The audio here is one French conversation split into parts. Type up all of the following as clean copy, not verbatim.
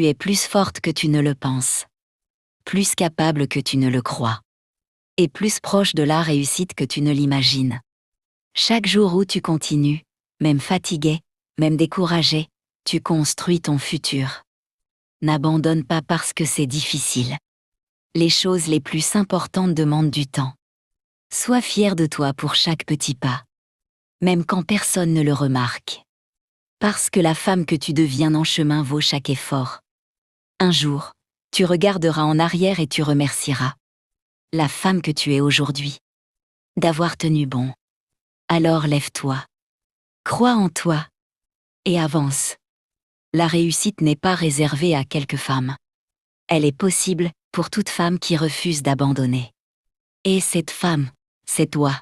Tu es plus forte que tu ne le penses. Plus capable que tu ne le crois. Et plus proche de la réussite que tu ne l'imagines. Chaque jour où tu continues, même fatigué, même découragé, tu construis ton futur. N'abandonne pas parce que c'est difficile. Les choses les plus importantes demandent du temps. Sois fier de toi pour chaque petit pas. Même quand personne ne le remarque. Parce que la femme que tu deviens en chemin vaut chaque effort. Un jour, tu regarderas en arrière et tu remercieras la femme que tu es aujourd'hui d'avoir tenu bon. Alors lève-toi. Crois en toi. Et avance. La réussite n'est pas réservée à quelques femmes. Elle est possible pour toute femme qui refuse d'abandonner. Et cette femme, c'est toi.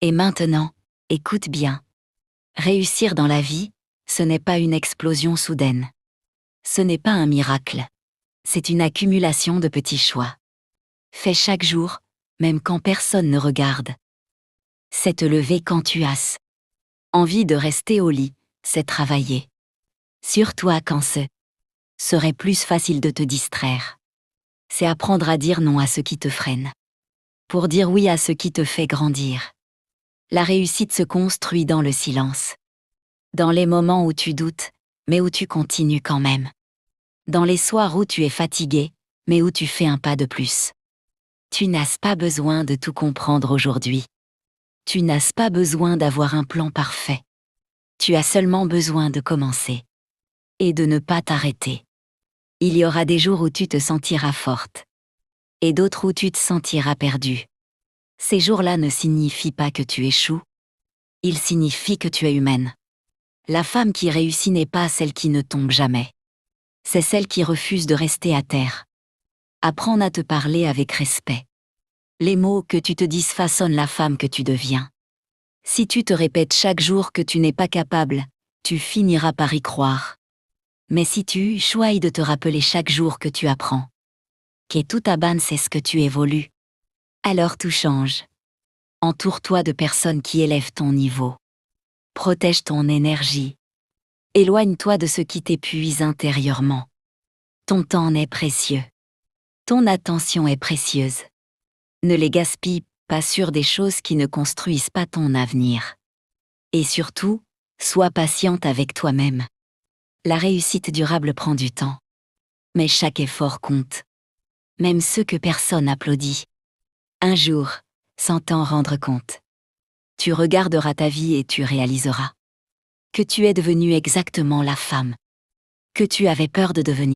Et maintenant, écoute bien. Réussir dans la vie, ce n'est pas une explosion soudaine. Ce n'est pas un miracle. C'est une accumulation de petits choix. Fais chaque jour, même quand personne ne regarde. C'est te lever quand tu as envie de rester au lit, c'est travailler. Sur toi quand ce serait plus facile de te distraire. C'est apprendre à dire non à ce qui te freine. Pour dire oui à ce qui te fait grandir. La réussite se construit dans le silence. Dans les moments où tu doutes, mais où tu continues quand même. Dans les soirs où tu es fatigué, mais où tu fais un pas de plus. Tu n'as pas besoin de tout comprendre aujourd'hui. Tu n'as pas besoin d'avoir un plan parfait. Tu as seulement besoin de commencer. Et de ne pas t'arrêter. Il y aura des jours où tu te sentiras forte. Et d'autres où tu te sentiras perdue. Ces jours-là ne signifient pas que tu échoues. Ils signifient que tu es humaine. La femme qui réussit n'est pas celle qui ne tombe jamais. C'est celle qui refuse de rester à terre. Apprends à te parler avec respect. Les mots que tu te dises façonnent la femme que tu deviens. Si tu te répètes chaque jour que tu n'es pas capable, tu finiras par y croire. Mais si tu choisis de te rappeler chaque jour que tu apprends, que tout abane c'est ce que tu évolues, alors tout change. Entoure-toi de personnes qui élèvent ton niveau. Protège ton énergie. Éloigne-toi de ce qui t'épuise intérieurement. Ton temps est précieux. Ton attention est précieuse. Ne les gaspille pas sur des choses qui ne construisent pas ton avenir. Et surtout, sois patiente avec toi-même. La réussite durable prend du temps. Mais chaque effort compte. Même ceux que personne applaudit. Un jour, sans t'en rendre compte, tu regarderas ta vie et tu réaliseras que tu es devenue exactement la femme que tu avais peur de devenir.